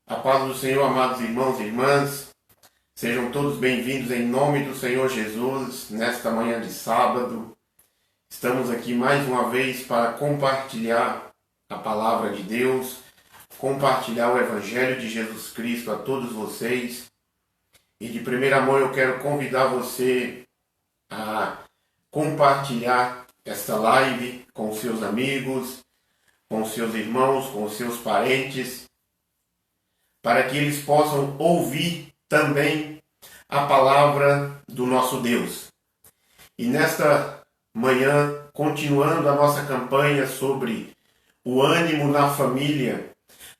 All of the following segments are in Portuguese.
A paz do Senhor, amados irmãos e irmãs, sejam todos bem-vindos em nome do Senhor Jesus, nesta manhã de sábado. Estamos aqui mais uma vez para compartilhar a palavra de Deus, compartilhar o Evangelho de Jesus Cristo a todos vocês. E de primeira mão eu quero convidar você a compartilhar esta live com seus amigos, com seus irmãos, com seus parentes, para que eles possam ouvir também a palavra do nosso Deus. E nesta manhã, continuando a nossa campanha sobre o ânimo na família,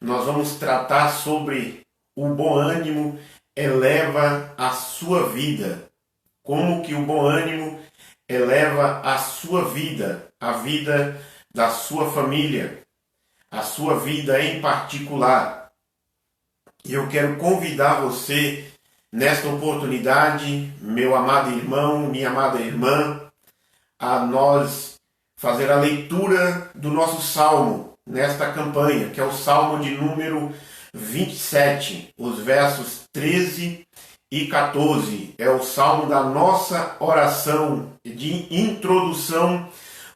nós vamos tratar sobre o bom ânimo eleva a sua vida. Como que o bom ânimo eleva a sua vida, a vida da sua família, a sua vida em particular. E eu quero convidar você, nesta oportunidade, meu amado irmão, minha amada irmã, a nós fazer a leitura do nosso salmo nesta campanha, que é o salmo de número 27, os versos 13 e 14. É o salmo da nossa oração de introdução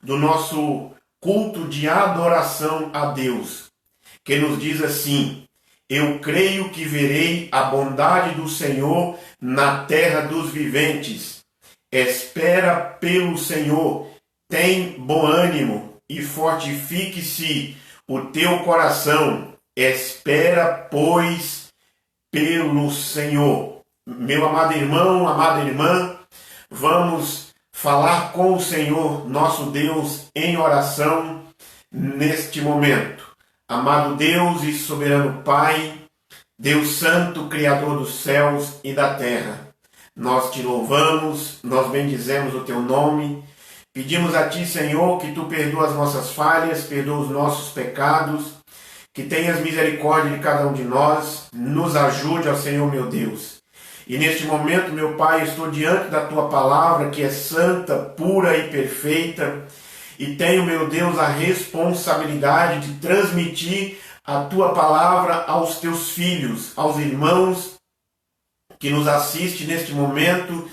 do nosso culto de adoração a Deus, que nos diz assim: eu creio que verei a bondade do Senhor na terra dos viventes. Espera pelo Senhor, tem bom ânimo e fortifique-se o teu coração. Espera, pois, pelo Senhor. Meu amado irmão, amada irmã, vamos falar com o Senhor, nosso Deus, em oração neste momento. Amado Deus e soberano Pai, Deus Santo, Criador dos céus e da terra, nós te louvamos, nós bendizemos o teu nome, pedimos a ti, Senhor, que tu perdoa as nossas falhas, perdoa os nossos pecados, que tenhas misericórdia de cada um de nós, nos ajude, ó Senhor meu Deus. E neste momento, meu Pai, estou diante da tua palavra, que é santa, pura e perfeita, e tenho, meu Deus, a responsabilidade de transmitir a tua palavra aos teus filhos, aos irmãos que nos assistem neste momento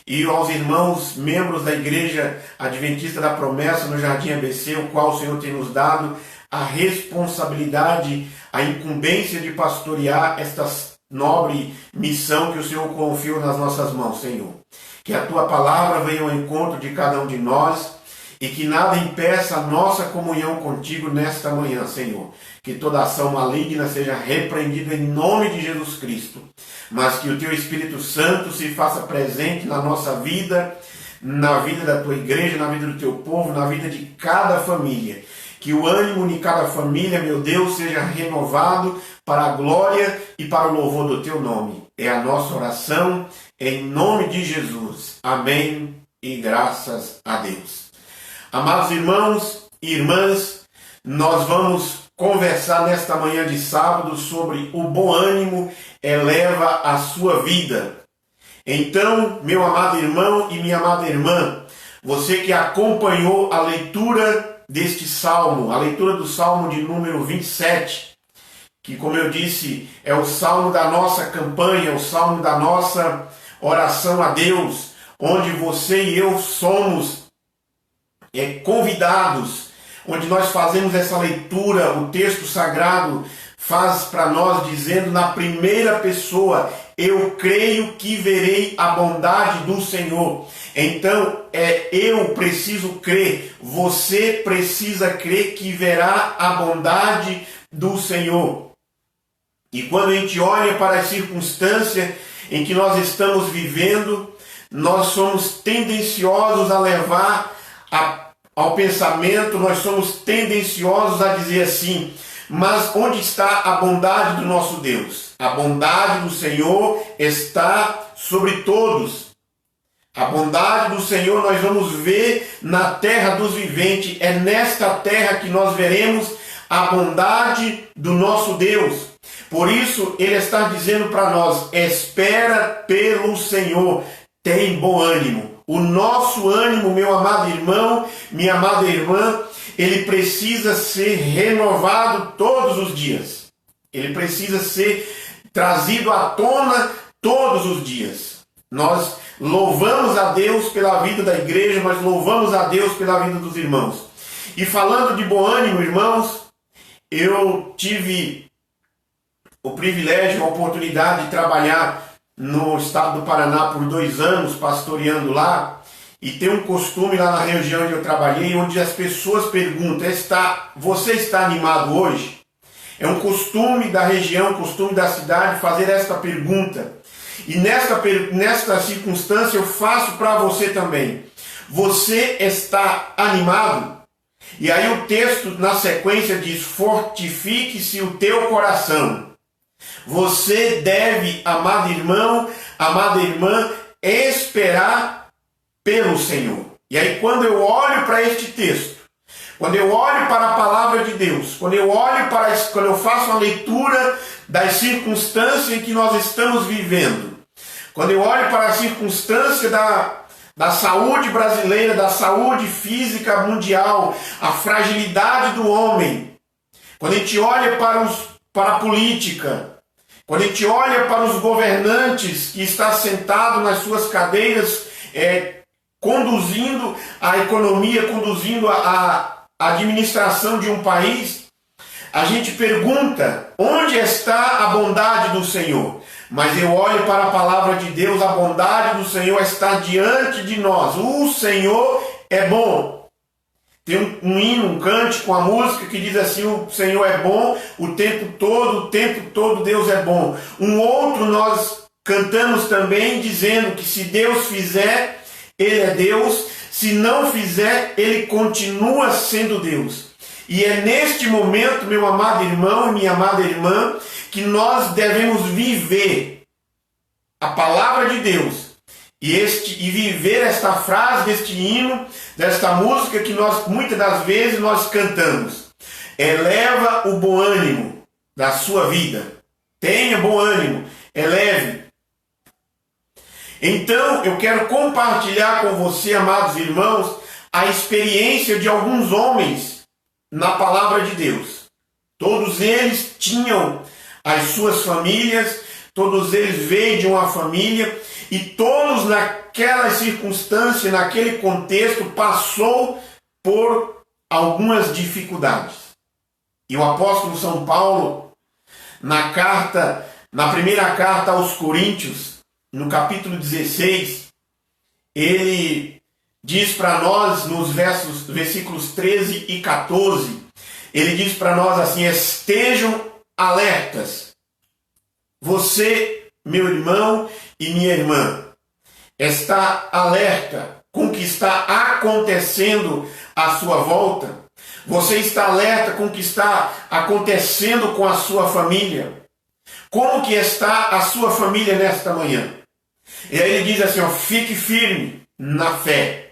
e aos irmãos membros da Igreja Adventista da Promessa no Jardim ABC, o qual o Senhor tem nos dado a responsabilidade, a incumbência de pastorear esta nobre missão que o Senhor confiou nas nossas mãos, Senhor. Que a tua palavra venha ao encontro de cada um de nós, e que nada impeça a nossa comunhão contigo nesta manhã, Senhor. Que toda ação maligna seja repreendida em nome de Jesus Cristo. Mas que o teu Espírito Santo se faça presente na nossa vida, na vida da tua igreja, na vida do teu povo, na vida de cada família. Que o ânimo de cada família, meu Deus, seja renovado para a glória e para o louvor do teu nome. É a nossa oração em nome de Jesus. Amém e graças a Deus. Amados irmãos e irmãs, nós vamos conversar nesta manhã de sábado sobre o bom ânimo eleva a sua vida. Então, meu amado irmão e minha amada irmã, você que acompanhou a leitura deste salmo, a leitura do salmo de número 27, que, como eu disse, é o salmo da nossa campanha, o salmo da nossa oração a Deus, onde você e eu somos convidados, onde nós fazemos essa leitura, o texto sagrado faz para nós dizendo na primeira pessoa: eu creio que verei a bondade do Senhor. Então, eu preciso crer, você precisa crer que verá a bondade do Senhor. E quando a gente olha para a circunstância em que nós estamos vivendo, nós somos tendenciosos a levar ao pensamento, nós somos tendenciosos a dizer assim: mas onde está a bondade do nosso Deus? A bondade do Senhor está sobre todos. A bondade do Senhor nós vamos ver na terra dos viventes. É nesta terra que nós veremos a bondade do nosso Deus. Por isso, Ele está dizendo para nós: espera pelo Senhor, tem bom ânimo. O nosso ânimo, meu amado irmão, minha amada irmã, ele precisa ser renovado todos os dias. Ele precisa ser trazido à tona todos os dias. Nós louvamos a Deus pela vida da igreja, mas louvamos a Deus pela vida dos irmãos. E falando de bom ânimo, irmãos, eu tive o privilégio, a oportunidade de trabalhar no estado do Paraná por 2 anos, pastoreando lá. E tem um costume lá na região onde eu trabalhei, onde as pessoas perguntam, você está animado hoje? É um costume da região, costume da cidade fazer esta pergunta. E nesta circunstância eu faço para você também. Você está animado? E aí o texto na sequência diz, fortifique-se o teu coração. Você deve, amado irmão, amada irmã, esperar pelo Senhor. E aí quando eu olho para este texto, quando eu olho para a palavra de Deus, quando eu faço a leitura das circunstâncias em que nós estamos vivendo, quando eu olho para a circunstância da saúde brasileira, da saúde física mundial, a fragilidade do homem, quando a gente olha para a política, quando a gente olha para os governantes que estão sentados nas suas cadeiras, conduzindo a economia, conduzindo a administração de um país, a gente pergunta, onde está a bondade do Senhor? Mas eu olho para a palavra de Deus, a bondade do Senhor está diante de nós. O Senhor é bom. Tem um hino, um cântico, uma música que diz assim, o Senhor é bom o tempo todo Deus é bom. Um outro nós cantamos também dizendo que se Deus fizer, Ele é Deus. Se não fizer, Ele continua sendo Deus. E é neste momento, meu amado irmão e minha amada irmã, que nós devemos viver a palavra de Deus e viver esta frase deste hino, desta música que muitas das vezes nós cantamos. Eleva o bom ânimo da sua vida. Tenha bom ânimo, eleve. Então eu quero compartilhar com você, amados irmãos, a experiência de alguns homens na palavra de Deus. Todos eles tinham as suas famílias, todos eles veio de uma família e todos naquela circunstância, naquele contexto, passou por algumas dificuldades. E o apóstolo São Paulo, na primeira carta aos Coríntios, no capítulo 16, ele diz para nós, nos versículos 13 e 14, ele diz para nós assim, estejam alertas. Você, meu irmão e minha irmã, está alerta com o que está acontecendo à sua volta? Você está alerta com o que está acontecendo com a sua família? Como que está a sua família nesta manhã? E aí ele diz assim, fique firme na fé.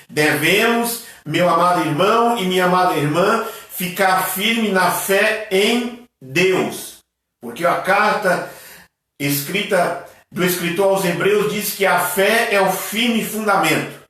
Devemos, meu amado irmão e minha amada irmã, ficar firme na fé em Deus. Porque a carta escrita do escritor aos Hebreus diz que a fé é o firme fundamento.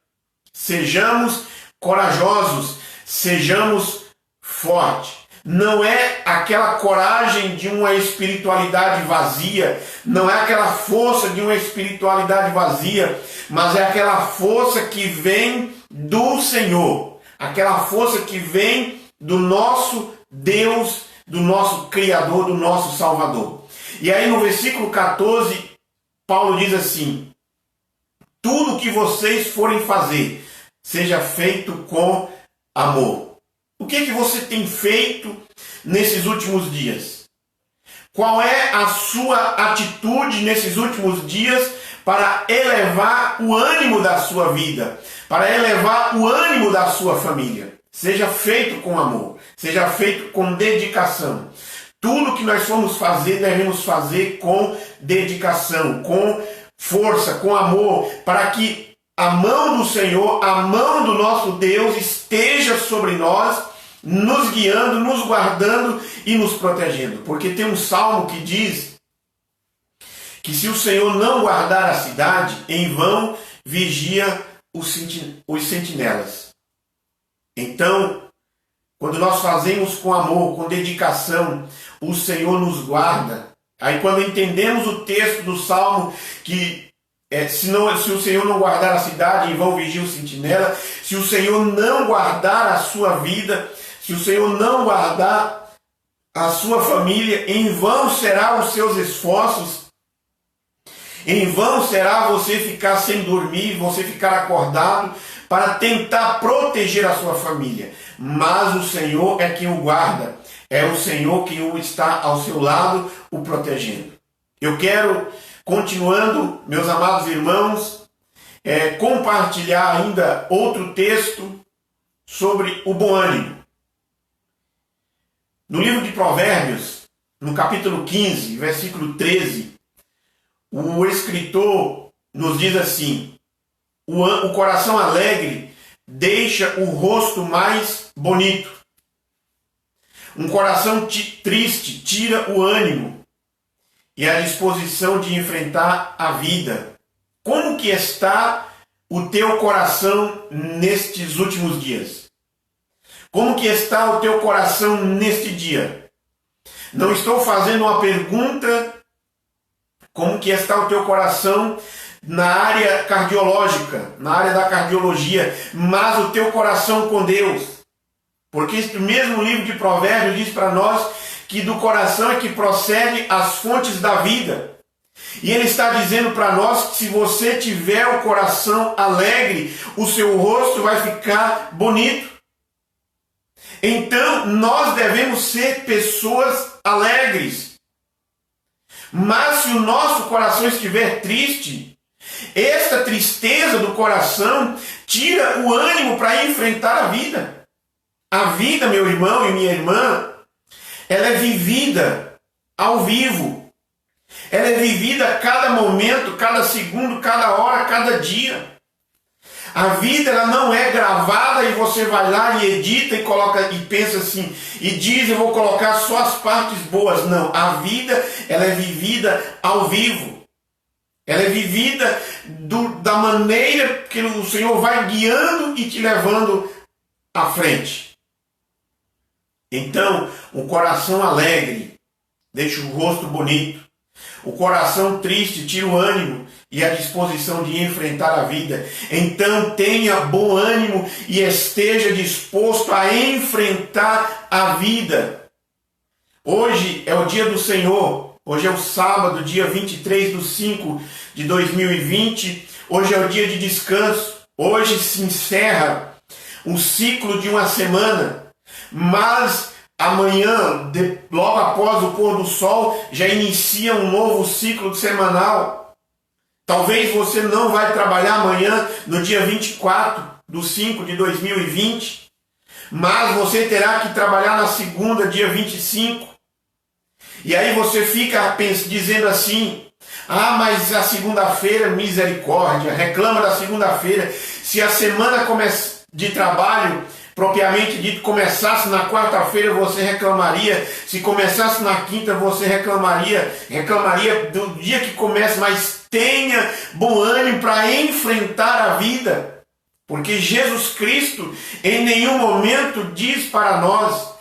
Sejamos corajosos, sejamos fortes. Não é aquela coragem de uma espiritualidade vazia, não é aquela força de uma espiritualidade vazia, mas é aquela força que vem do Senhor, aquela força que vem do nosso Deus, do nosso Criador, do nosso Salvador. E aí no versículo 14, Paulo diz assim, tudo que vocês forem fazer, seja feito com amor. O que você tem feito nesses últimos dias? Qual é a sua atitude nesses últimos dias para elevar o ânimo da sua vida, para elevar o ânimo da sua família? Seja feito com amor, seja feito com dedicação. Tudo que nós formos fazer, devemos fazer com dedicação, com força, com amor, para que a mão do Senhor, a mão do nosso Deus esteja sobre nós, nos guiando, nos guardando e nos protegendo. Porque tem um salmo que diz que se o Senhor não guardar a cidade, em vão vigia os sentinelas. Então, quando nós fazemos com amor, com dedicação, o Senhor nos guarda. Aí quando entendemos o texto do Salmo, que se o Senhor não guardar a cidade, em vão vigia o sentinela, se o Senhor não guardar a sua vida, se o Senhor não guardar a sua família, em vão será os seus esforços, em vão será você ficar sem dormir, você ficar acordado para tentar proteger a sua família. Mas o Senhor é quem o guarda, é o Senhor quem está ao seu lado, o protegendo. Eu quero, continuando, meus amados irmãos, compartilhar ainda outro texto sobre o bom ânimo. No livro de Provérbios, no capítulo 15, versículo 13, o escritor nos diz assim: o coração alegre deixa o rosto mais bonito. Um coração triste tira o ânimo e a disposição de enfrentar a vida. Como que está o teu coração nestes últimos dias? Como que está o teu coração neste dia? Não estou fazendo uma pergunta como que está o teu coração na área cardiológica, na área da cardiologia, mas o teu coração com Deus. Porque este mesmo livro de Provérbios diz para nós que do coração é que procede as fontes da vida. E ele está dizendo para nós que se você tiver o coração alegre, o seu rosto vai ficar bonito. Então, nós devemos ser pessoas alegres. Mas se o nosso coração estiver triste, esta tristeza do coração tira o ânimo para enfrentar a vida. A vida, meu irmão e minha irmã, ela é vivida ao vivo. Ela é vivida a cada momento, cada segundo, cada hora, cada dia. A vida ela não é gravada e você vai lá e edita e coloca e pensa assim, e diz, eu vou colocar só as partes boas. Não, a vida ela é vivida ao vivo. Ela é vivida da maneira que o Senhor vai guiando e te levando à frente. Então, o coração alegre deixa o rosto bonito. O coração triste tira o ânimo e a disposição de enfrentar a vida. Então tenha bom ânimo e esteja disposto a enfrentar a vida. Hoje é o dia do Senhor. Hoje é o sábado, dia 23/5/2020. Hoje é o dia de descanso. Hoje se encerra um ciclo de uma semana. Mas amanhã, logo após o pôr do sol, já inicia um novo ciclo semanal. Talvez você não vai trabalhar amanhã, no dia 24/5/2020, mas você terá que trabalhar na segunda, dia 25. E aí você fica dizendo assim, mas a segunda-feira, misericórdia, reclama da segunda-feira. Se a semana de trabalho propriamente dito, começasse na quarta-feira, você reclamaria. Se começasse na quinta, você reclamaria do dia que começa, mas tenha bom ânimo para enfrentar a vida. Porque Jesus Cristo em nenhum momento diz para nós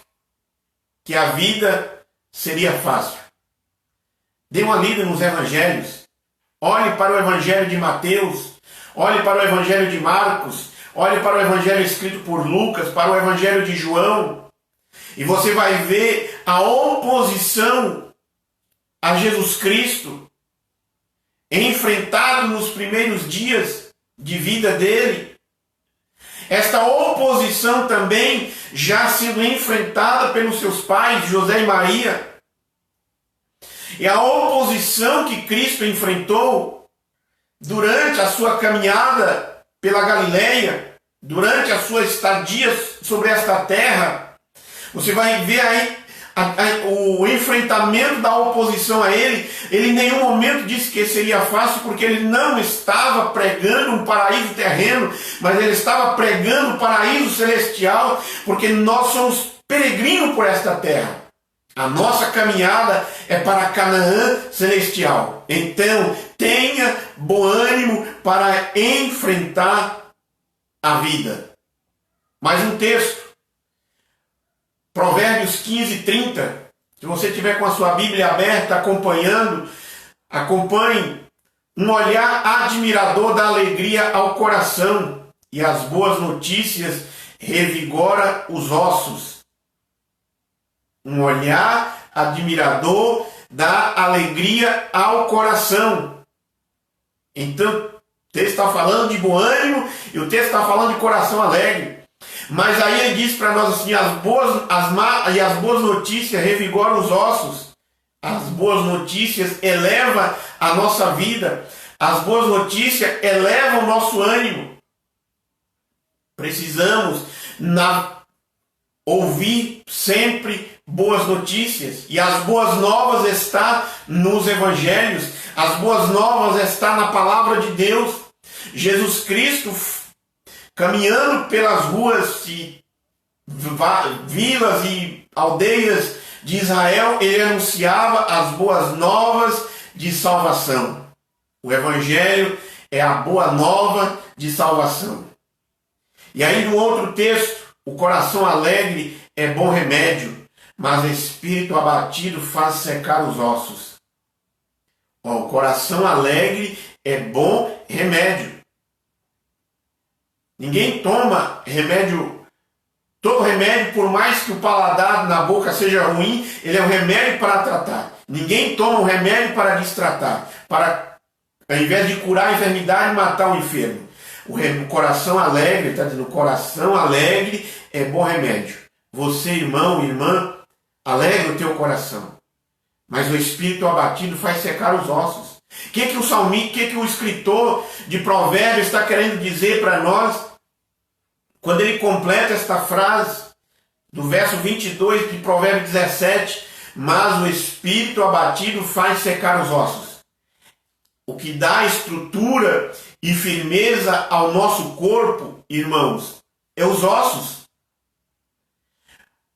que a vida seria fácil. Dê uma lida nos evangelhos. Olhe para o evangelho de Mateus, olhe para o evangelho de Marcos, olhe para o evangelho escrito por Lucas, para o evangelho de João, e você vai ver a oposição a Jesus Cristo, enfrentado nos primeiros dias de vida dele. Esta oposição também já sendo enfrentada pelos seus pais, José e Maria. E a oposição que Cristo enfrentou durante a sua caminhada pela Galileia, durante a sua estadia sobre esta terra. Você vai ver aí o enfrentamento da oposição a ele. Ele em nenhum momento disse que seria fácil, porque ele não estava pregando um paraíso terreno, mas ele estava pregando um paraíso celestial, porque nós somos peregrinos por esta terra. A nossa caminhada é para Canaã celestial. Então, tenha bom ânimo para enfrentar a vida. Mais um texto. Provérbios 15:30. Se você tiver com a sua Bíblia aberta, acompanhe um olhar admirador da alegria ao coração, e as boas notícias revigora os ossos. Um olhar admirador da alegria ao coração. Então, o texto está falando de bom ânimo e o texto está falando de coração alegre. Mas aí ele diz para nós assim, as boas notícias revigoram os ossos. As boas notícias elevam a nossa vida. As boas notícias elevam o nosso ânimo. Precisamos ouvir sempre boas notícias. E as boas novas estão nos evangelhos. As boas novas estão na palavra de Deus. Jesus Cristo, caminhando pelas ruas e vilas e aldeias de Israel, ele anunciava as boas novas de salvação. O evangelho é a boa nova de salvação. E aí no outro texto, o coração alegre é bom remédio, mas o espírito abatido faz secar os ossos. O coração alegre é bom remédio. Ninguém toma remédio, todo remédio, por mais que o paladar na boca seja ruim, ele é um remédio para tratar. Ninguém toma um remédio para destratar, para, ao invés de curar a enfermidade, matar o enfermo. O coração alegre, está dizendo, o coração alegre é bom remédio. Você, irmão, irmã, alegra o teu coração. Mas o espírito abatido faz secar os ossos. O que o escritor de Provérbios está querendo dizer para nós? Quando ele completa esta frase, do verso 22 de Provérbios 17, mas o espírito abatido faz secar os ossos. O que dá estrutura e firmeza ao nosso corpo, irmãos, é os ossos.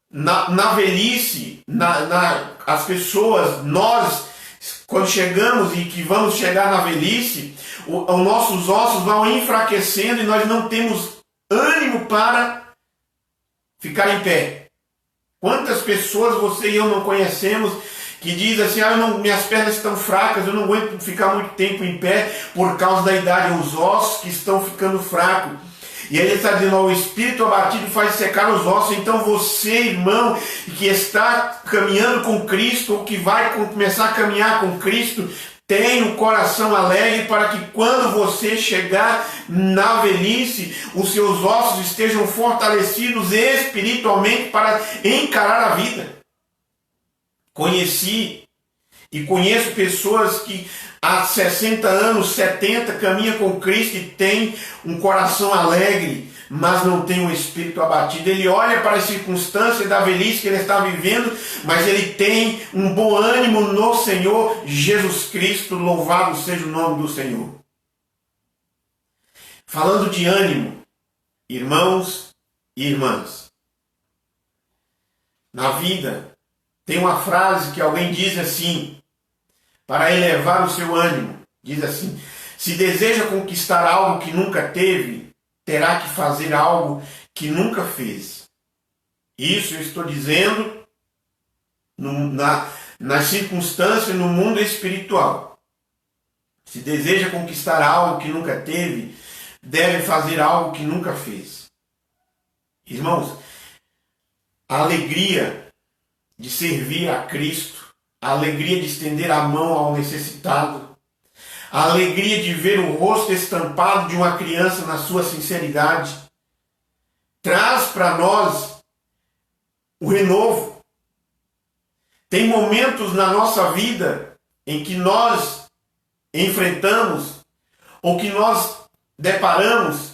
Na velhice, as pessoas, nós, quando chegamos e que vamos chegar na velhice, os nossos ossos vão enfraquecendo e nós não temos ânimo para ficar em pé. Quantas pessoas você e eu não conhecemos que dizem assim, minhas pernas estão fracas, eu não aguento ficar muito tempo em pé por causa da idade, os ossos que estão ficando fracos. E aí ele está dizendo, o espírito abatido faz secar os ossos. Então você, irmão, que está caminhando com Cristo, ou que vai começar a caminhar com Cristo, tem um coração alegre para que quando você chegar na velhice, os seus ossos estejam fortalecidos espiritualmente para encarar a vida. Conheci e conheço pessoas que há 60 anos, 70, caminham com Cristo e tem um coração alegre, mas não tem um espírito abatido. Ele olha para as circunstâncias da velhice que ele está vivendo, mas ele tem um bom ânimo no Senhor Jesus Cristo. Louvado seja o nome do Senhor. Falando de ânimo, irmãos e irmãs, na vida tem uma frase que alguém diz assim, para elevar o seu ânimo, diz assim, se deseja conquistar algo que nunca teve, terá que fazer algo que nunca fez. Isso eu estou dizendo nas circunstâncias no mundo espiritual. Se deseja conquistar algo que nunca teve, deve fazer algo que nunca fez. Irmãos, a alegria de servir a Cristo, a alegria de estender a mão ao necessitado, a alegria de ver o rosto estampado de uma criança na sua sinceridade, traz para nós o renovo. Tem momentos na nossa vida em que nós enfrentamos, ou que nós deparamos,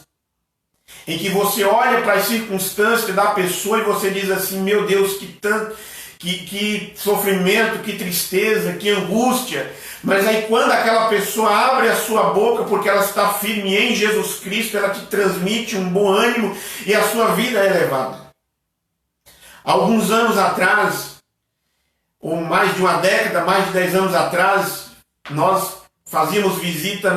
em que você olha para as circunstâncias da pessoa e você diz assim, meu Deus, que sofrimento, que tristeza, que angústia. Mas aí quando aquela pessoa abre a sua boca, porque ela está firme em Jesus Cristo, ela te transmite um bom ânimo e a sua vida é elevada. Alguns anos atrás, ou mais de uma década, mais de 10 anos atrás, nós fazíamos visita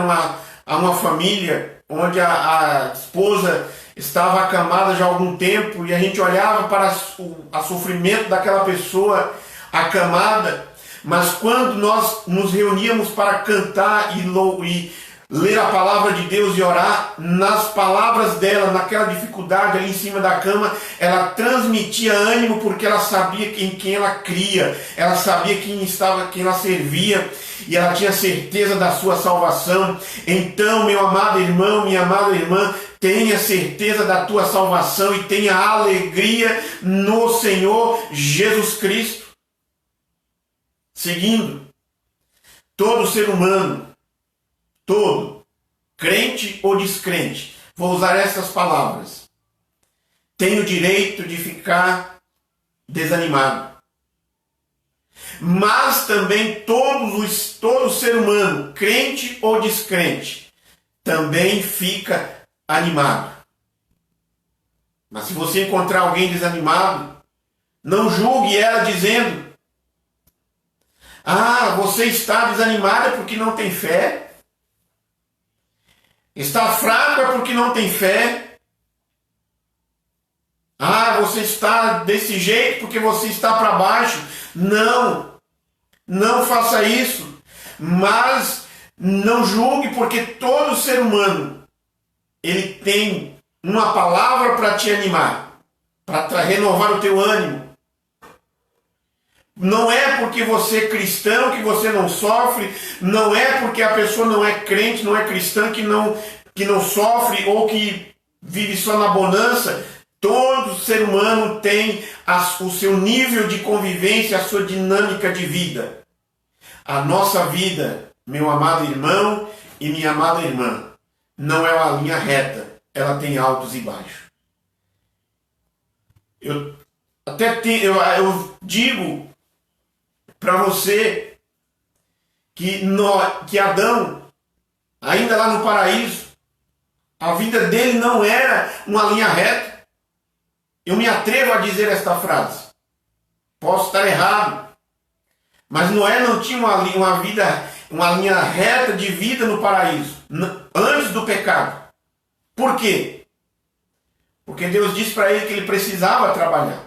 a uma família onde a esposa estava acamada já há algum tempo e a gente olhava para o sofrimento daquela pessoa acamada, mas quando nós nos reuníamos para cantar e ler a palavra de Deus e orar, nas palavras dela, naquela dificuldade ali em cima da cama, ela transmitia ânimo porque ela sabia em quem ela cria, ela sabia quem ela servia e ela tinha certeza da sua salvação. Então, meu amado irmão, minha amada irmã, tenha certeza da tua salvação e tenha alegria no Senhor Jesus Cristo. Seguindo, todo ser humano, todo, crente ou descrente, vou usar essas palavras, tem o direito de ficar desanimado. Mas também todo ser humano, crente ou descrente, também fica animado. Mas se você encontrar alguém desanimado, não julgue ela dizendo: ah, você está desanimada porque não tem fé. Está fraco é porque não tem fé. Ah, você está desse jeito porque você está para baixo. Não, não faça isso. Mas não julgue, porque todo ser humano, ele tem uma palavra para te animar, para renovar o teu ânimo. Não é porque você é cristão que você não sofre, não é porque a pessoa não é crente, não é cristã que não sofre ou que vive só na bonança. Todo ser humano tem o seu nível de convivência, a sua dinâmica de vida. A nossa vida, meu amado irmão e minha amada irmã, não é uma linha reta, ela tem altos e baixos. Eu digo para você que Adão, ainda lá no paraíso, a vida dele não era uma linha reta. Eu me atrevo a dizer esta frase. Posso estar errado, mas Noé não tinha uma linha reta de vida no paraíso, antes do pecado. Por quê? Porque Deus disse para ele que ele precisava trabalhar.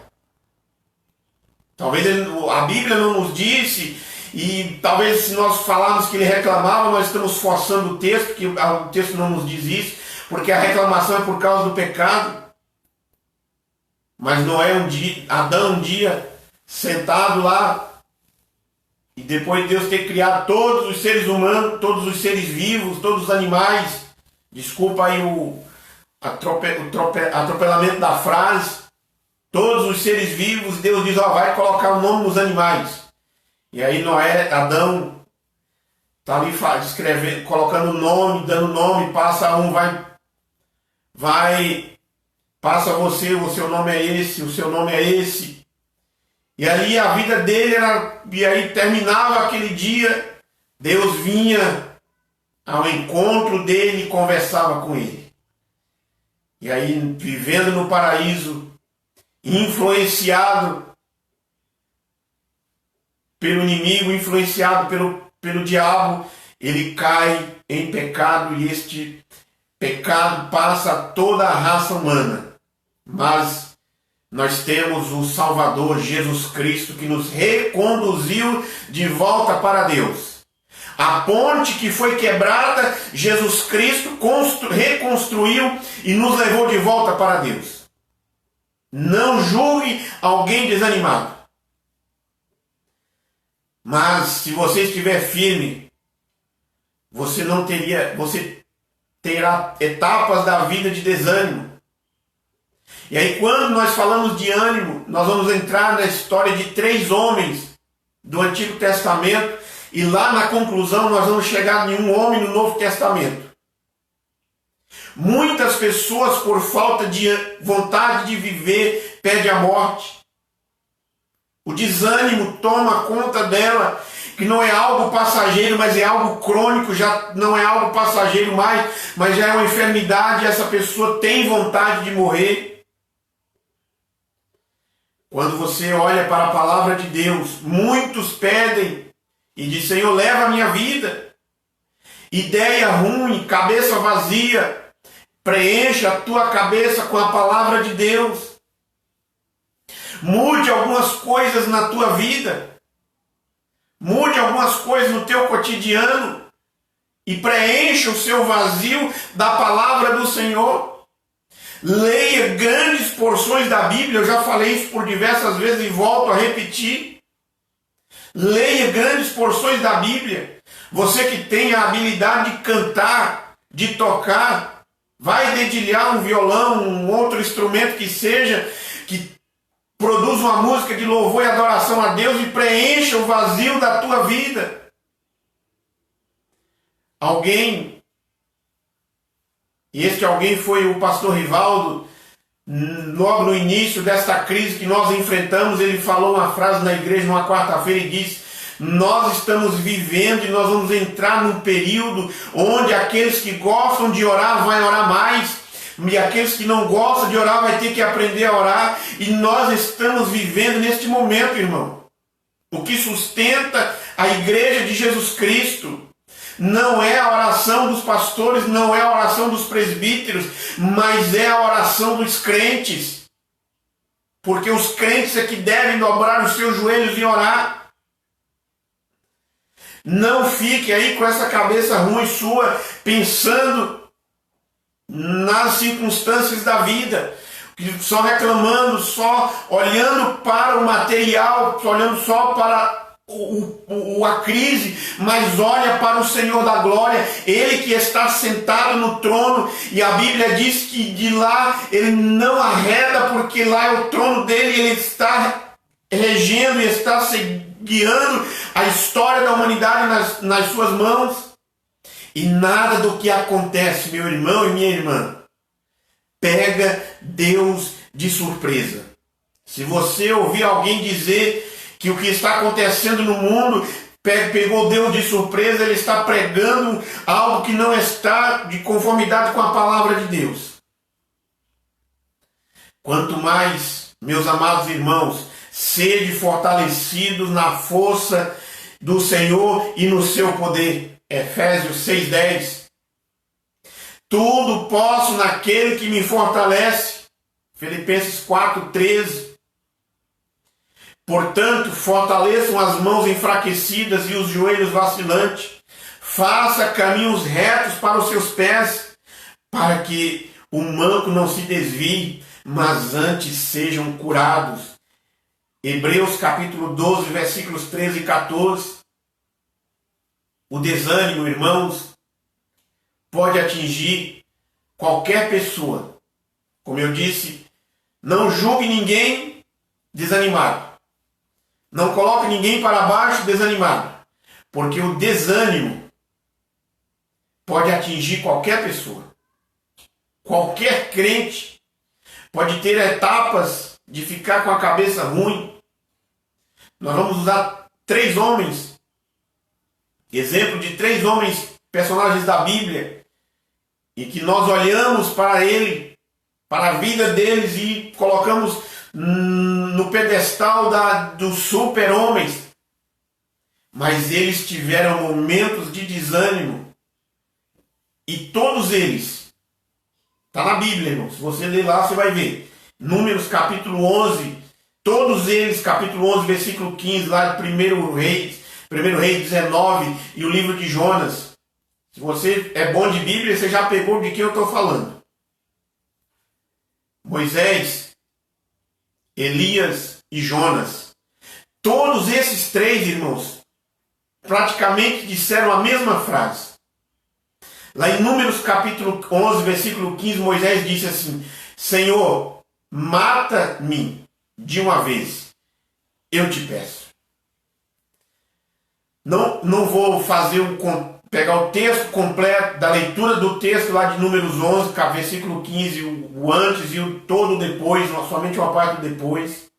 Talvez a Bíblia não nos disse, e talvez se nós falarmos que ele reclamava, nós estamos forçando o texto, que o texto não nos diz isso, porque a reclamação é por causa do pecado. Mas Adão um dia, sentado lá, e depois de Deus ter criado todos os seres humanos, todos os seres vivos, todos os animais, desculpa aí o atropelamento da frase, todos os seres vivos, Deus diz: vai colocar o nome nos animais. E aí Adão está ali escrevendo, colocando nome, dando nome, passa um, passa você, o seu nome é esse, o seu nome é esse. E aí a vida dele e aí terminava aquele dia, Deus vinha ao encontro dele e conversava com ele. E aí, vivendo no paraíso, influenciado pelo inimigo, influenciado pelo diabo, ele cai em pecado e este pecado passa a toda a raça humana. Mas nós temos o Salvador Jesus Cristo que nos reconduziu de volta para Deus. A ponte que foi quebrada, Jesus Cristo reconstruiu e nos levou de volta para Deus. Não julgue alguém desanimado. Mas se você estiver firme, você terá etapas da vida de desânimo. E aí, quando nós falamos de ânimo, nós vamos entrar na história de 3 homens do Antigo Testamento, e lá na conclusão nós vamos chegar em um homem no Novo Testamento. Muitas pessoas, por falta de vontade de viver, perdem a morte. O desânimo toma conta dela, que não é algo passageiro, mas é algo crônico, já não é algo passageiro mais, mas já é uma enfermidade, e essa pessoa tem vontade de morrer. Quando você olha para a palavra de Deus, muitos pedem e dizem: Senhor, leva a minha vida. Ideia ruim, cabeça vazia, preencha a tua cabeça com a palavra de Deus. Mude algumas coisas na tua vida. Mude algumas coisas no teu cotidiano e preencha o seu vazio da palavra do Senhor. Leia grandes porções da Bíblia, eu já falei isso por diversas vezes e volto a repetir. Leia grandes porções da Bíblia. Você que tem a habilidade de cantar, de tocar, vai dedilhar um violão, um outro instrumento que seja, que produz uma música de louvor e adoração a Deus e preencha o vazio da tua vida. Alguém, e este alguém foi o pastor Rivaldo, logo no início desta crise que nós enfrentamos, ele falou uma frase na igreja numa quarta-feira e disse: nós estamos vivendo e nós vamos entrar num período onde aqueles que gostam de orar vão orar mais, e aqueles que não gostam de orar vai ter que aprender a orar, e nós estamos vivendo neste momento, irmão. O que sustenta a igreja de Jesus Cristo não é a oração dos pastores, não é a oração dos presbíteros, mas é a oração dos crentes. Porque os crentes é que devem dobrar os seus joelhos e orar. Não fique aí com essa cabeça ruim sua, pensando nas circunstâncias da vida, só reclamando, só olhando para o material, olhando só para a crise, mas olha para o Senhor da glória, Ele que está sentado no trono, e a Bíblia diz que de lá Ele não arreda, porque lá é o trono dele, Ele está regendo e está guiando a história da humanidade nas suas mãos. E nada do que acontece, meu irmão e minha irmã, pega Deus de surpresa. Se você ouvir alguém dizer que o que está acontecendo no mundo pegou Deus de surpresa, ele está pregando algo que não está de conformidade com a palavra de Deus. Quanto mais, meus amados irmãos, sede fortalecidos na força do Senhor e no seu poder. Efésios 6:10. Tudo posso naquele que me fortalece. Filipenses 4:13. Portanto, fortaleçam as mãos enfraquecidas e os joelhos vacilantes. Faça caminhos retos para os seus pés, para que o manco não se desvie, mas antes sejam curados. Hebreus capítulo 12, versículos 13 e 14. O desânimo, irmãos, pode atingir qualquer pessoa. Como eu disse, não julgue ninguém desanimado. Não coloque ninguém para baixo desanimado. Porque o desânimo pode atingir qualquer pessoa. Qualquer crente pode ter etapas de ficar com a cabeça ruim. Nós vamos usar 3 homens, exemplo de 3 homens, personagens da Bíblia, e que nós olhamos para ele, para a vida deles e colocamos no pedestal dos super-homens. Mas eles tiveram momentos de desânimo. E todos eles, está na Bíblia, irmão, se você ler lá você vai ver. Números capítulo 11, todos eles, capítulo 11, versículo 15, lá de 1 Reis 19, e o livro de Jonas. Se você é bom de Bíblia, você já pegou de quem eu estou falando. Moisés, Elias e Jonas. Todos esses 3, irmãos, praticamente disseram a mesma frase. Lá em Números capítulo 11, versículo 15, Moisés disse assim: Senhor, mata-me de uma vez, eu te peço. Não vou pegar o texto completo da leitura do texto lá de Números 11, versículo 15, o antes e o todo depois, somente uma parte do depois.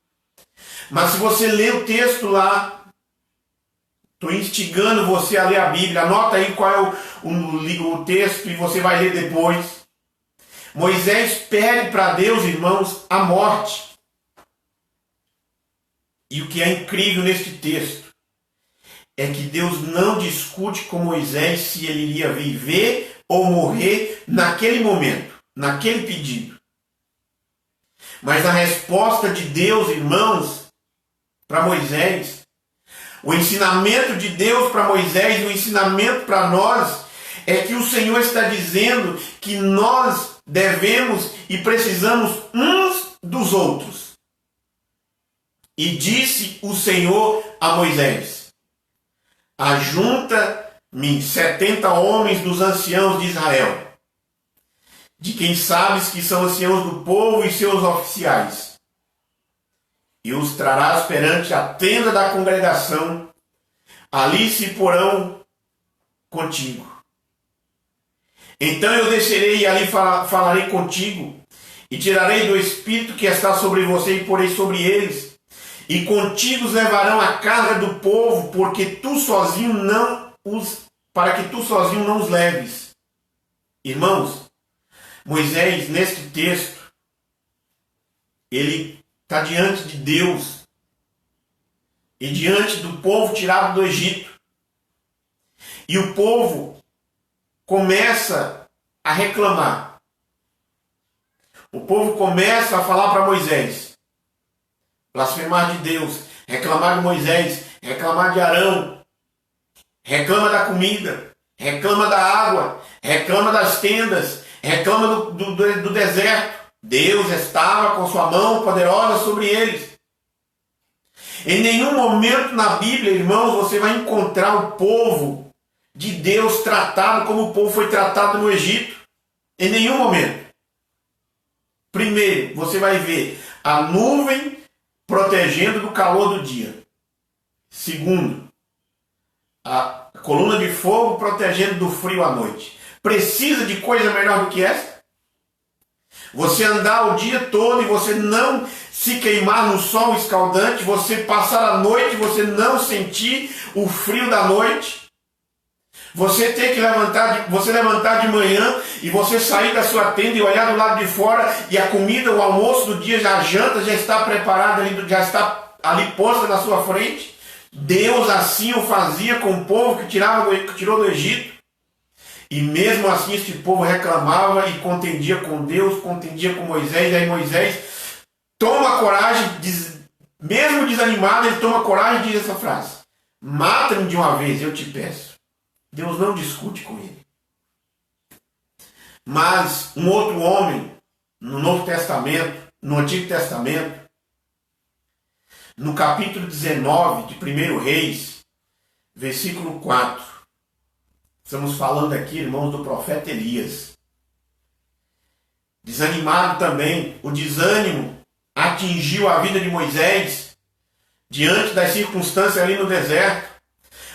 Mas se você ler o texto lá, estou instigando você a ler a Bíblia, anota aí qual é o texto e você vai ler depois. Moisés pede para Deus, irmãos, a morte. E o que é incrível neste texto é que Deus não discute com Moisés se ele iria viver ou morrer naquele momento, naquele pedido. Mas a resposta de Deus, irmãos, para Moisés, o ensinamento de Deus para Moisés, o ensinamento para nós, é que o Senhor está dizendo que nós devemos e precisamos uns dos outros. E disse o Senhor a Moisés: ajunta-me 70 homens dos anciãos de Israel, de quem sabes que são anciãos do povo e seus oficiais, e os trarás perante a tenda da congregação, ali se porão contigo. Então eu descerei e ali falarei contigo, e tirarei do Espírito que está sobre você e porei sobre eles, e contigo os levarão a carga do povo, para que tu sozinho não os leves. Irmãos, Moisés, neste texto, ele está diante de Deus e diante do povo tirado do Egito. E o povo começa a reclamar. O povo começa a falar para Moisés, blasfemar de Deus, reclamar de Moisés, reclamar de Arão, reclama da comida, reclama da água, reclama das tendas, reclama do deserto. Deus estava com sua mão poderosa sobre eles. Em nenhum momento na Bíblia, irmãos, você vai encontrar o povo de Deus tratado como o povo foi tratado no Egito. Em nenhum momento. Primeiro, você vai ver a nuvem protegendo do calor do dia. Segundo, a coluna de fogo protegendo do frio à noite. Precisa de coisa melhor do que essa? Você andar o dia todo e você não se queimar no sol escaldante, você passar a noite e você não sentir o frio da noite. Você ter que levantar de manhã e você sair da sua tenda e olhar do lado de fora e a comida, o almoço do dia, a janta já está preparada ali, já está ali posta na sua frente. Deus assim o fazia com o povo que tirou do Egito. E mesmo assim este povo reclamava e contendia com Deus, contendia com Moisés. E aí Moisés toma coragem, mesmo desanimado, ele toma coragem e diz essa frase: mata-me de uma vez, eu te peço. Deus não discute com ele. Mas um outro homem, no Novo Testamento, no Antigo Testamento, no capítulo 19 de 1 Reis, versículo 4, estamos falando aqui, irmãos, do profeta Elias. Desanimado também, o desânimo atingiu a vida de Moisés diante das circunstâncias ali no deserto.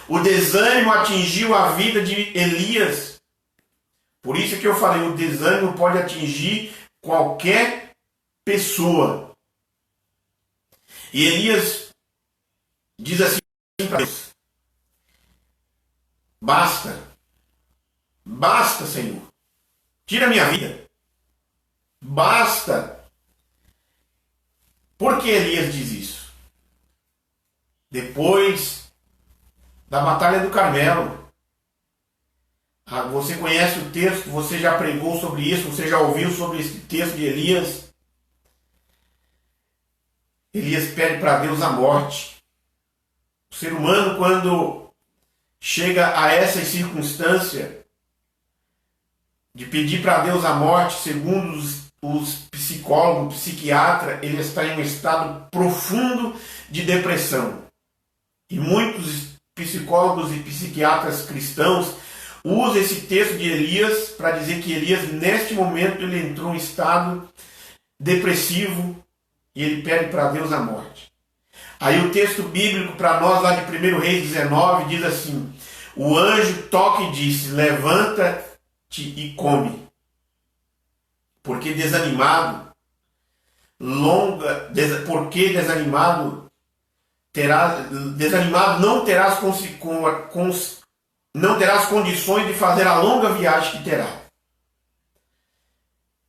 O desânimo atingiu a vida de Elias. Por isso que eu falei, o desânimo pode atingir qualquer pessoa. E Elias diz assim para Deus: basta, Senhor, tira a minha vida, basta. Por que Elias diz isso? Depois da Batalha do Carmelo, você conhece o texto, você já pregou sobre isso, você já ouviu sobre esse texto de Elias. Elias pede para Deus a morte. O ser humano, quando chega a essa circunstância de pedir para Deus a morte, segundo os psicólogos, psiquiatras, ele está em um estado profundo de depressão. E muitos psicólogos e psiquiatras cristãos usam esse texto de Elias para dizer que Elias, neste momento, ele entrou em estado depressivo e ele pede para Deus a morte. Aí o texto bíblico para nós, lá de 1 Reis 19, diz assim: o anjo toca e disse: levanta-te e come. Porque desanimado não terás condições de fazer a longa viagem que terá.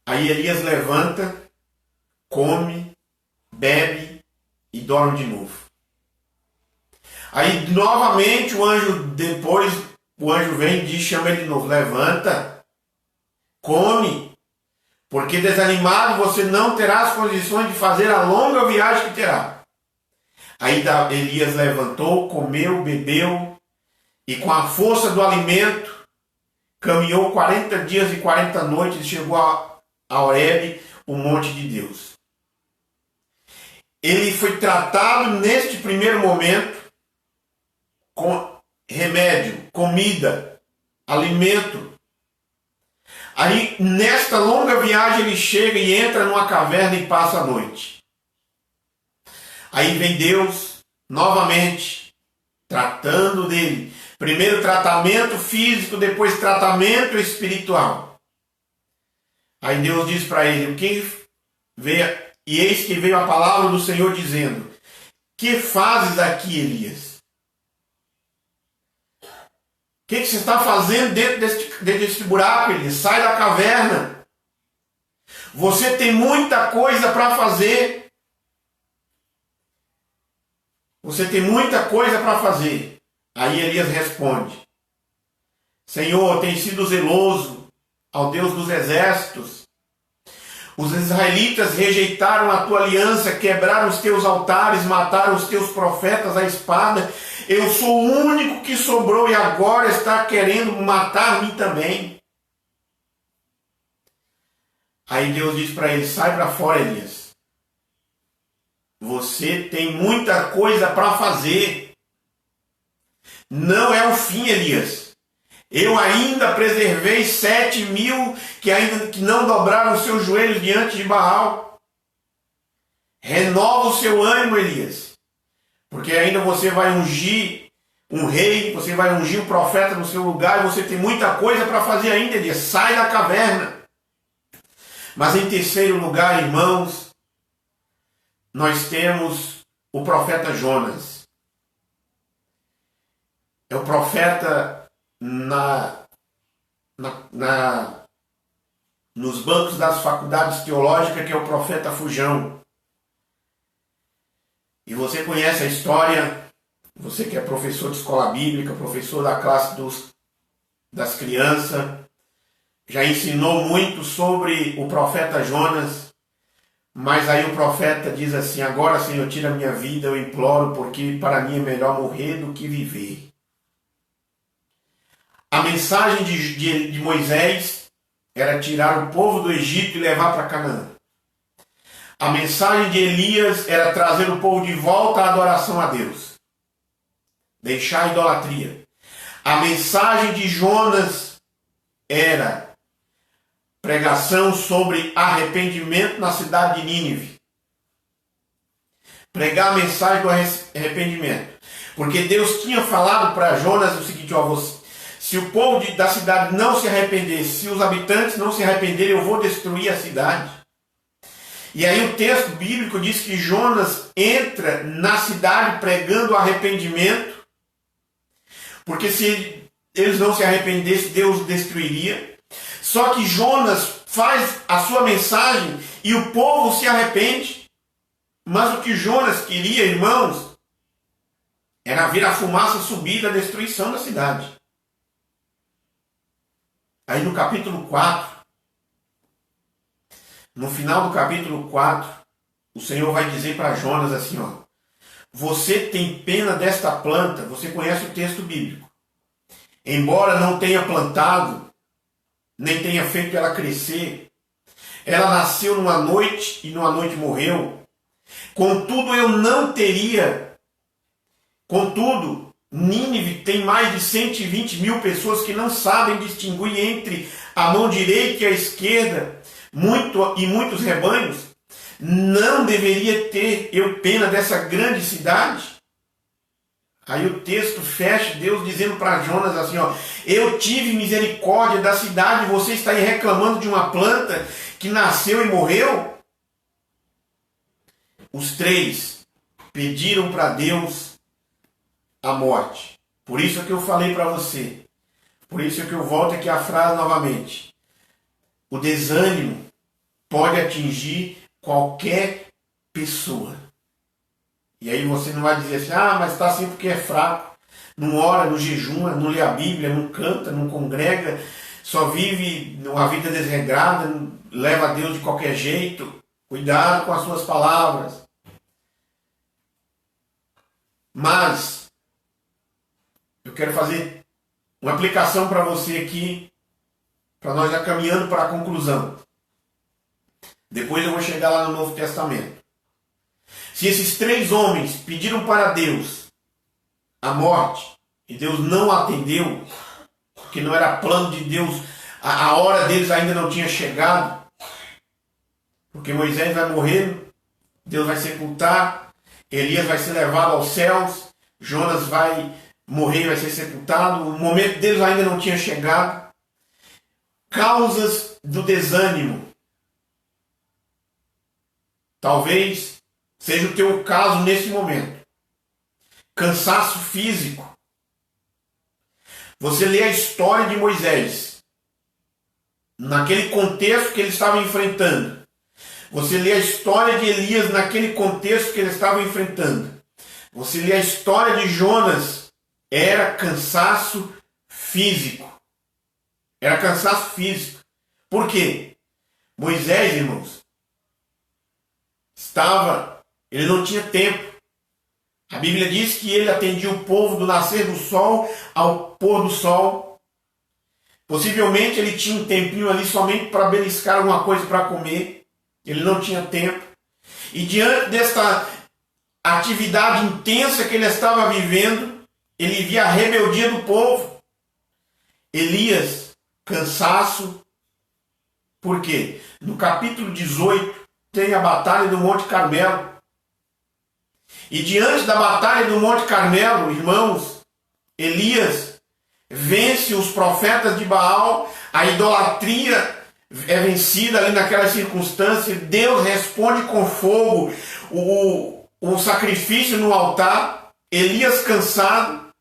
Aí Elias levanta, come, bebe e dorme de novo. Aí novamente o anjo vem e chama ele de novo: levanta, come. porque desanimado você não terá as condições de fazer a longa viagem que terá. Aí Elias levantou, comeu, bebeu, e com a força do alimento, caminhou 40 dias e 40 noites e chegou a Horebe, o monte de Deus. Ele foi tratado neste primeiro momento com remédio, comida, alimento. Aí, nesta longa viagem, ele chega e entra numa caverna e passa a noite. Aí vem Deus, novamente, tratando dele. Primeiro tratamento físico, depois tratamento espiritual. Aí Deus diz para ele, e eis que veio a palavra do Senhor dizendo, que fazes aqui, Elias? O que você está fazendo dentro desse buraco, Elias? Sai da caverna. Você tem muita coisa para fazer. Você tem muita coisa para fazer. Aí Elias responde, Senhor, tem sido zeloso ao Deus dos exércitos. Os israelitas rejeitaram a tua aliança, quebraram os teus altares, mataram os teus profetas à espada. Eu sou o único que sobrou e agora está querendo matar-me também. Aí Deus diz para ele, sai para fora, Elias. Você tem muita coisa para fazer. Não é o fim, Elias. Eu ainda preservei 7.000 que não dobraram os seus joelhos diante de Baal. Renova o seu ânimo, Elias. Porque ainda você vai ungir um rei, você vai ungir um profeta no seu lugar, e você tem muita coisa para fazer ainda, Elias. Sai da caverna. Mas em terceiro lugar, irmãos, nós temos o profeta Jonas. É o profeta nos bancos das faculdades teológicas, que é o profeta Fujão. E você conhece a história, você que é professor de escola bíblica, professor da classe das crianças, já ensinou muito sobre o profeta Jonas, mas aí o profeta diz assim, agora, Senhor, tira a minha vida, eu imploro, porque para mim é melhor morrer do que viver. A mensagem de Moisés era tirar o povo do Egito e levar para Canaã. A mensagem de Elias era trazer o povo de volta à adoração a Deus. Deixar a idolatria. A mensagem de Jonas era pregação sobre arrependimento na cidade de Nínive. Pregar a mensagem do arrependimento. Porque Deus tinha falado para Jonas o seguinte, se o povo da cidade não se arrepender, se os habitantes não se arrependerem, eu vou destruir a cidade. E aí o texto bíblico diz que Jonas entra na cidade pregando arrependimento, porque se eles não se arrependessem, Deus destruiria. Só que Jonas faz a sua mensagem e o povo se arrepende. Mas o que Jonas queria, irmãos, era ver a fumaça subir da destruição da cidade. Aí no capítulo 4, no final do capítulo 4, o Senhor vai dizer para Jonas assim, você tem pena desta planta, você conhece o texto bíblico. Embora não tenha plantado, nem tenha feito ela crescer, ela nasceu numa noite e numa noite morreu. Contudo, Nínive tem mais de 120.000 pessoas que não sabem distinguir entre a mão direita e a esquerda, e muitos rebanhos. Não deveria ter eu pena dessa grande cidade? Aí o texto fecha, Deus dizendo para Jonas assim, eu tive misericórdia da cidade, você está aí reclamando de uma planta que nasceu e morreu? Os três pediram para Deus a morte. Por isso que eu falei para você. Por isso que eu volto aqui a frase novamente. O desânimo pode atingir qualquer pessoa. E aí você não vai dizer assim, mas está assim porque é fraco. Não ora, não jejuma, não lê a Bíblia, não canta, não congrega, só vive uma vida desregrada, leva a Deus de qualquer jeito. Cuidado com as suas palavras. Mas eu quero fazer uma aplicação para você aqui, para nós já caminhando para a conclusão. Depois eu vou chegar lá no Novo Testamento. Se esses 3 homens pediram para Deus a morte, e Deus não atendeu, porque não era plano de Deus, a hora deles ainda não tinha chegado, porque Moisés vai morrer, Deus vai sepultar, Elias vai ser levado aos céus, Jonas vai morrer, vai ser sepultado, o momento deles ainda não tinha chegado. Causas do desânimo. Talvez seja o teu caso nesse momento. Cansaço físico. Você lê a história de Moisés, naquele contexto que ele estava enfrentando. Você lê a história de Elias naquele contexto que ele estava enfrentando. Você lê a história de Jonas. Era cansaço físico. Era cansaço físico. Por quê? Moisés, irmãos, ele não tinha tempo. A Bíblia diz que ele atendia o povo do nascer do sol ao pôr do sol. Possivelmente ele tinha um tempinho ali somente para beliscar alguma coisa para comer. Ele não tinha tempo. E diante desta atividade intensa que ele estava vivendo, ele via a rebeldia do povo. Elias, cansaço. Por quê? No capítulo 18 tem a batalha do Monte Carmelo. E diante da batalha do Monte Carmelo, irmãos, Elias vence os profetas de Baal, a idolatria é vencida ali naquela circunstância, Deus responde com fogo o sacrifício no altar. Elias cansado,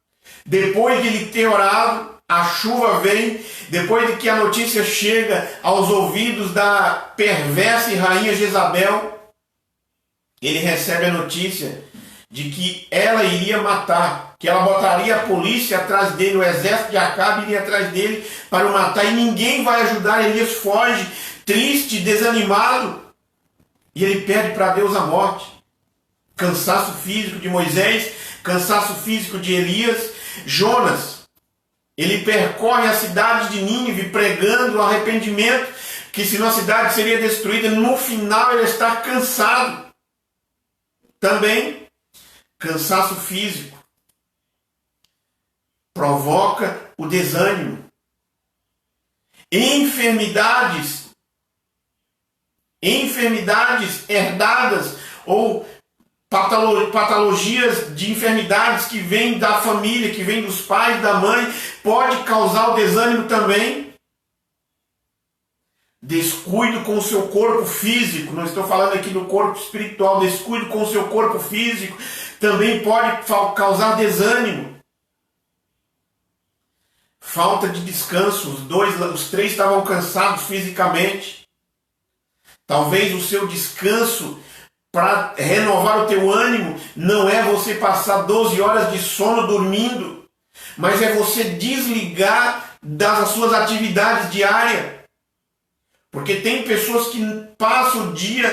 depois de ele ter orado, a chuva vem, depois de que a notícia chega aos ouvidos da perversa e rainha Jezabel, ele recebe a notícia de que ela iria matar, que ela botaria a polícia atrás dele, o exército de Acabe iria atrás dele para o matar, e ninguém vai ajudar. Elias foge, triste, desanimado, e ele pede para Deus a morte. Cansaço físico de Moisés, cansaço físico de Elias. Jonas, ele percorre a cidade de Nínive pregando o arrependimento, que senão a cidade seria destruída. No final ele está cansado. Também, cansaço físico provoca o desânimo. Enfermidades herdadas ou patologias de enfermidades que vêm da família, que vêm dos pais, da mãe, pode causar o desânimo também. Descuido com o seu corpo físico, não estou falando aqui do corpo espiritual, descuido com o seu corpo físico também pode causar desânimo. Falta de descanso, os 3 estavam cansados fisicamente. Talvez o seu descanso para renovar o teu ânimo não é você passar 12 horas de sono dormindo, mas é você desligar das suas atividades diárias. Porque tem pessoas que passam o dia,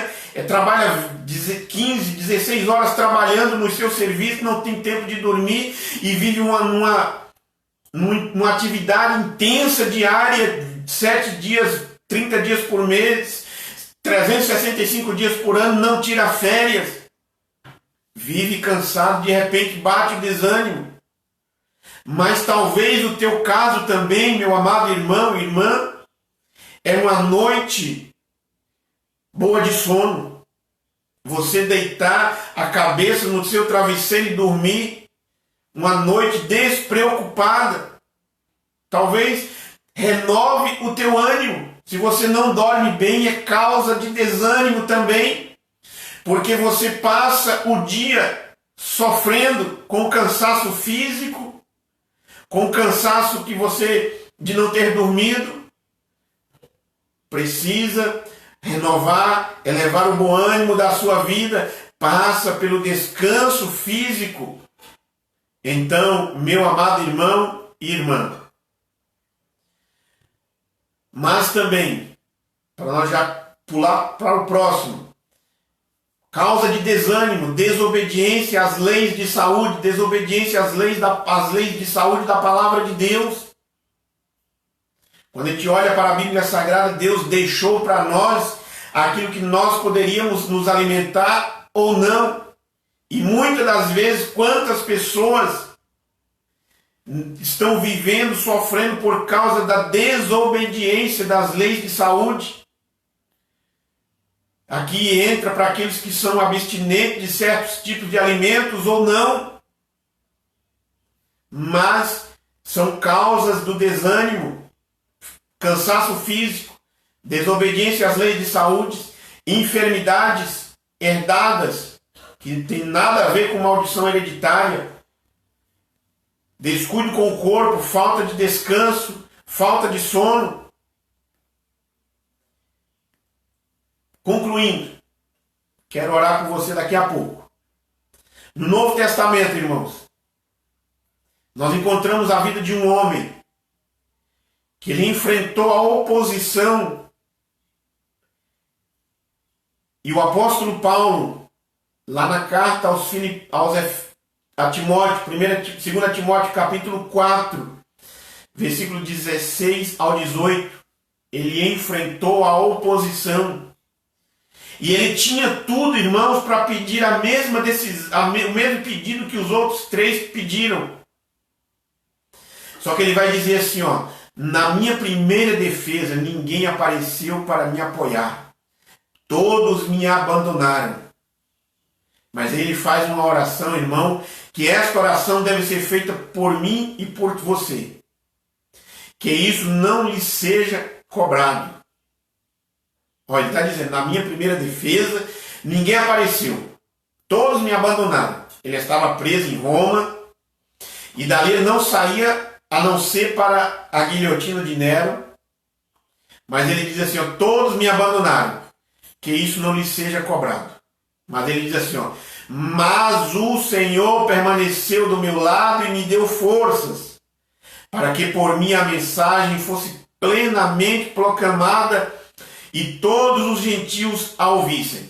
trabalham 15, 16 horas trabalhando no seu serviço, não tem tempo de dormir e vive uma atividade intensa diária, 7 dias, 30 dias por mês, 365 dias por ano, não tira férias. Vive cansado, de repente bate o desânimo. Mas talvez o teu caso também, meu amado irmão e irmã, é uma noite boa de sono. Você deitar a cabeça no seu travesseiro e dormir. Uma noite despreocupada. Talvez renove o teu ânimo. Se você não dorme bem, é causa de desânimo também. Porque você passa o dia sofrendo com cansaço físico, com cansaço que você de não ter dormido. Precisa renovar, elevar o bom ânimo da sua vida, passa pelo descanso físico. Então, meu amado irmão e irmã, Mas também, para nós já pular para o próximo, causa de desânimo, desobediência às leis de saúde, desobediência às leis de saúde da palavra de Deus. Quando a gente olha para a Bíblia Sagrada, Deus deixou para nós aquilo que nós poderíamos nos alimentar ou não. E muitas das vezes, quantas pessoas estão vivendo, sofrendo por causa da desobediência das leis de saúde. Aqui entra para aqueles que são abstinentes de certos tipos de alimentos ou não. Mas são causas do desânimo, cansaço físico, desobediência às leis de saúde, enfermidades herdadas, que tem nada a ver com maldição hereditária, descuido com o corpo, falta de descanso, falta de sono. Concluindo, quero orar por você daqui a pouco. No Novo Testamento, irmãos, nós encontramos a vida de um homem que ele enfrentou a oposição. E o apóstolo Paulo, lá na carta a Timóteo, 2 Timóteo capítulo 4, versículo 16 ao 18, ele enfrentou a oposição. E ele tinha tudo, irmãos, para pedir a mesma decisão, o mesmo pedido que os outros 3 pediram. Só que ele vai dizer assim, ó: na minha primeira defesa, ninguém apareceu para me apoiar. Todos me abandonaram. Mas ele faz uma oração, irmão, que esta oração deve ser feita por mim e por você. Que isso não lhe seja cobrado. Olha, ele está dizendo, na minha primeira defesa, ninguém apareceu. Todos me abandonaram. Ele estava preso em Roma, e dali ele não saía a não ser para a guilhotina de Nero. Mas ele diz assim, ó: todos me abandonaram. Que isso não lhe seja cobrado. Mas ele diz assim, ó: mas o Senhor permaneceu do meu lado e me deu forças, para que por mim a mensagem fosse plenamente proclamada e todos os gentios a ouvissem.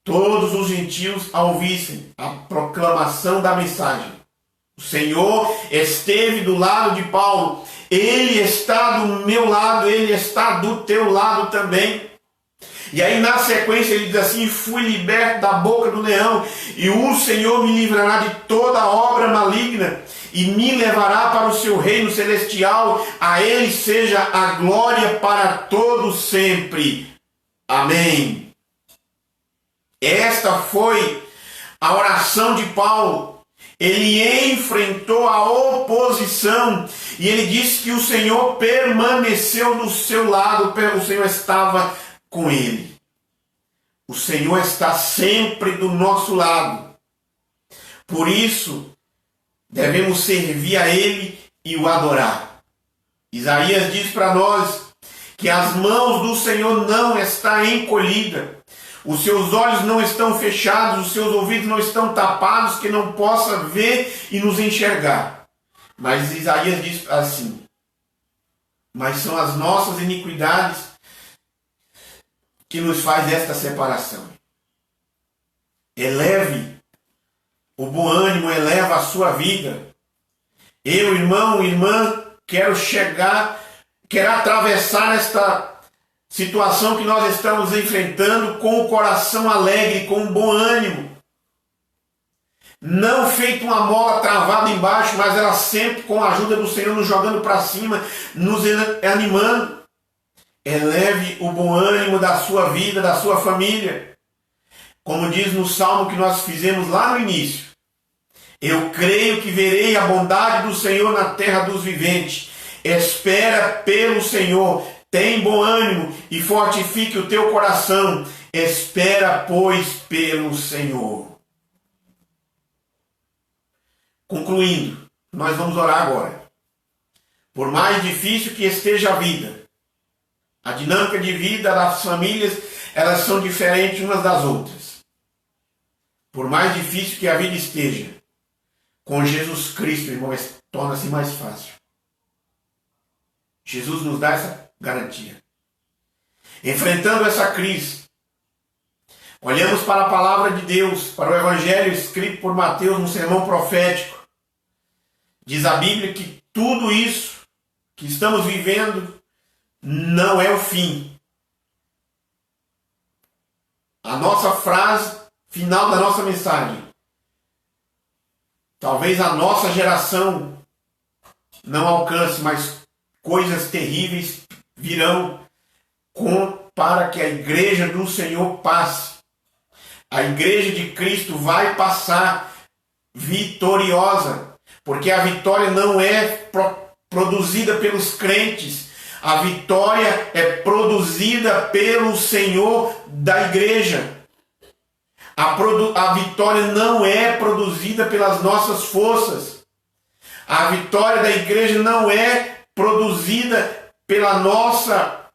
Todos os gentios a ouvissem a proclamação da mensagem. O Senhor esteve do lado de Paulo. Ele está do meu lado, ele está do teu lado também. E aí na sequência ele diz assim: fui liberto da boca do leão, e o Senhor me livrará de toda obra maligna, e me levará para o seu reino celestial. A ele seja a glória para todos sempre. Amém. Esta foi a oração de Paulo. Ele enfrentou a oposição e ele disse que o Senhor permaneceu do seu lado, o Senhor estava com ele. O Senhor está sempre do nosso lado. Por isso, devemos servir a Ele e o adorar. Isaías diz para nós que as mãos do Senhor não estão encolhidas, os seus olhos não estão fechados, os seus ouvidos não estão tapados, que não possa ver e nos enxergar. Mas Isaías diz assim: mas são as nossas iniquidades que nos faz esta separação. Eleve o bom ânimo, eleva a sua vida. Eu, irmão, irmã, quero atravessar esta situação que nós estamos enfrentando com o coração alegre, com um bom ânimo. Não feito uma mola travada embaixo, mas ela sempre com a ajuda do Senhor nos jogando para cima, nos animando. Eleve o bom ânimo da sua vida, da sua família. Como diz no salmo que nós fizemos lá no início: eu creio que verei a bondade do Senhor na terra dos viventes. Espera pelo Senhor, tem bom ânimo e fortifique o teu coração. Espera, pois, pelo Senhor. Concluindo, nós vamos orar agora. Por mais difícil que esteja a vida, a dinâmica de vida das famílias, elas são diferentes umas das outras. Por mais difícil que a vida esteja, com Jesus Cristo, irmão, torna-se mais fácil. Jesus nos dá essa garantia. Enfrentando essa crise, olhamos para a palavra de Deus, para o evangelho escrito por Mateus no sermão profético. Diz a Bíblia que tudo isso que estamos vivendo não é o fim. A nossa frase final da nossa mensagem: talvez a nossa geração não alcance, mas coisas terríveis virão para que a igreja do Senhor passe. A igreja de Cristo vai passar vitoriosa, porque a vitória não é produzida pelos crentes, a vitória é produzida pelo Senhor da igreja. A vitória não é produzida pelas nossas forças. A vitória da igreja não é produzida pela nossa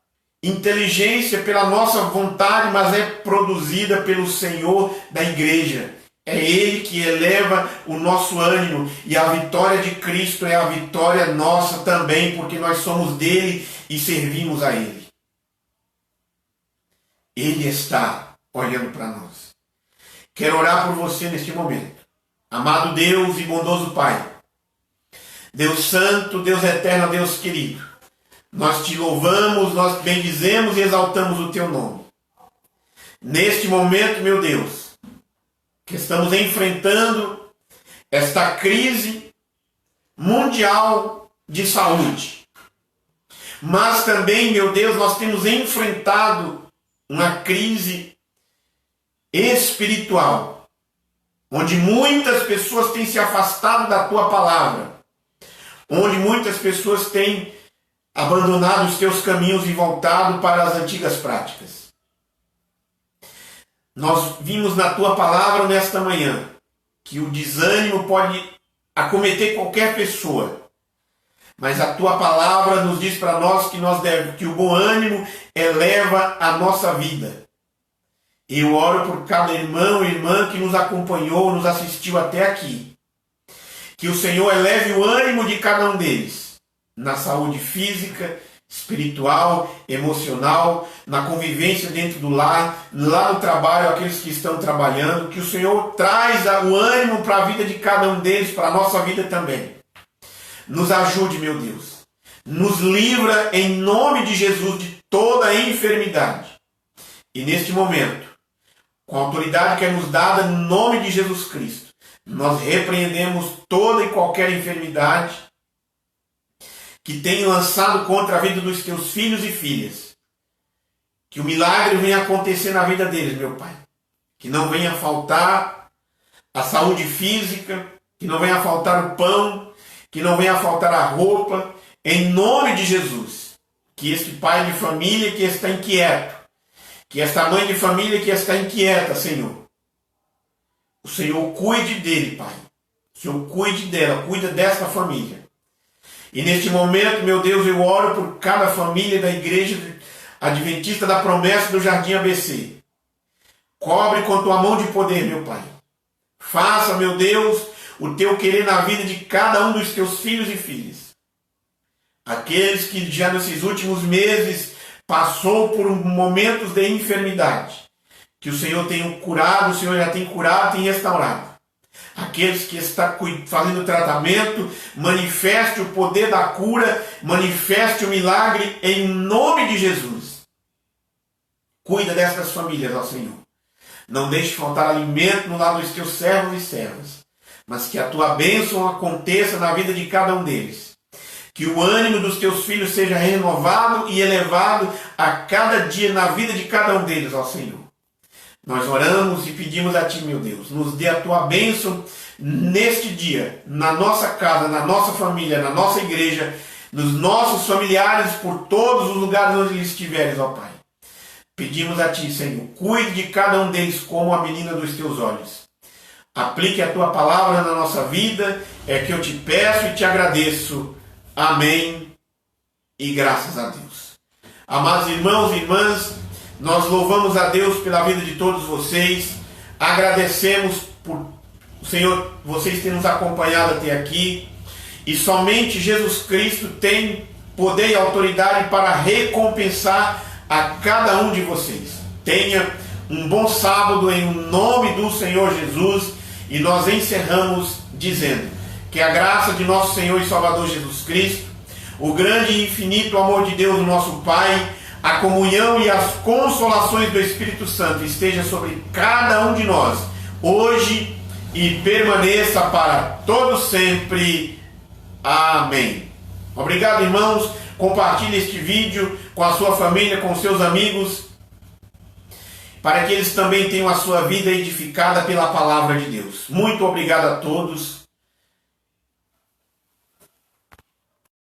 inteligência, pela nossa vontade, mas é produzida pelo Senhor da igreja. É Ele que eleva o nosso ânimo, e a vitória de Cristo é a vitória nossa também, porque nós somos dele e servimos a Ele. Ele está olhando para nós. Quero orar por você neste momento. Amado Deus e bondoso Pai, Deus Santo, Deus Eterno, Deus querido, nós te louvamos, nós bendizemos e exaltamos o teu nome. Neste momento, meu Deus, que estamos enfrentando esta crise mundial de saúde, mas também, meu Deus, nós temos enfrentado uma crise espiritual, onde muitas pessoas têm se afastado da tua palavra, onde muitas pessoas têm abandonado os teus caminhos e voltado para as antigas práticas. Nós vimos na tua palavra nesta manhã que o desânimo pode acometer qualquer pessoa, mas a tua palavra nos diz para nós que o bom ânimo eleva a nossa vida. Eu oro por cada irmão e irmã que nos acompanhou, nos assistiu até aqui. Que o Senhor eleve o ânimo de cada um deles, na saúde física, espiritual, emocional, na convivência dentro do lar, lá no trabalho, aqueles que estão trabalhando. Que o Senhor traz o ânimo para a vida de cada um deles, para a nossa vida também. Nos ajude, meu Deus. Nos livra em nome de Jesus de toda a enfermidade. E neste momento, com a autoridade que é nos dada no nome de Jesus Cristo, nós repreendemos toda e qualquer enfermidade que tem lançado contra a vida dos teus filhos e filhas. Que o milagre venha acontecer na vida deles, meu Pai. Que não venha faltar a saúde física, que não venha faltar o pão, que não venha faltar a roupa, em nome de Jesus. Que este pai de família que está inquieto, que esta mãe de família que está inquieta, Senhor, o Senhor cuide dele, Pai. O Senhor cuide dela, cuida desta família. E neste momento, meu Deus, eu oro por cada família da Igreja Adventista da Promessa do Jardim ABC. Cobre com tua mão de poder, meu Pai. Faça, meu Deus, o teu querer na vida de cada um dos teus filhos e filhas. Aqueles que já nesses últimos meses passou por momentos de enfermidade. Que o Senhor tenha curado, o Senhor já tem curado, tem restaurado. Aqueles que estão fazendo tratamento, manifeste o poder da cura, manifeste o milagre em nome de Jesus. Cuida dessas famílias, ó Senhor. Não deixe faltar alimento no lado dos teus servos e servas, mas que a tua bênção aconteça na vida de cada um deles. Que o ânimo dos teus filhos seja renovado e elevado a cada dia na vida de cada um deles, ó Senhor. Nós oramos e pedimos a Ti, meu Deus, nos dê a Tua bênção neste dia, na nossa casa, na nossa família, na nossa igreja, nos nossos familiares, por todos os lugares onde eles estiverem, ó Pai. Pedimos a Ti, Senhor, cuide de cada um deles como a menina dos Teus olhos. Aplique a Tua palavra na nossa vida, é que eu te peço e te agradeço. Amém e graças a Deus. Amados irmãos e irmãs, nós louvamos a Deus pela vida de todos vocês, agradecemos por o Senhor, vocês terem nos acompanhado até aqui, e somente Jesus Cristo tem poder e autoridade para recompensar a cada um de vocês. Tenha um bom sábado em nome do Senhor Jesus, e nós encerramos dizendo que a graça de nosso Senhor e Salvador Jesus Cristo, o grande e infinito amor de Deus, nosso Pai, a comunhão e as consolações do Espírito Santo esteja sobre cada um de nós, hoje e permaneça para todos sempre. Amém. Obrigado, irmãos. Compartilhe este vídeo com a sua família, com seus amigos, para que eles também tenham a sua vida edificada pela palavra de Deus. Muito obrigado a todos.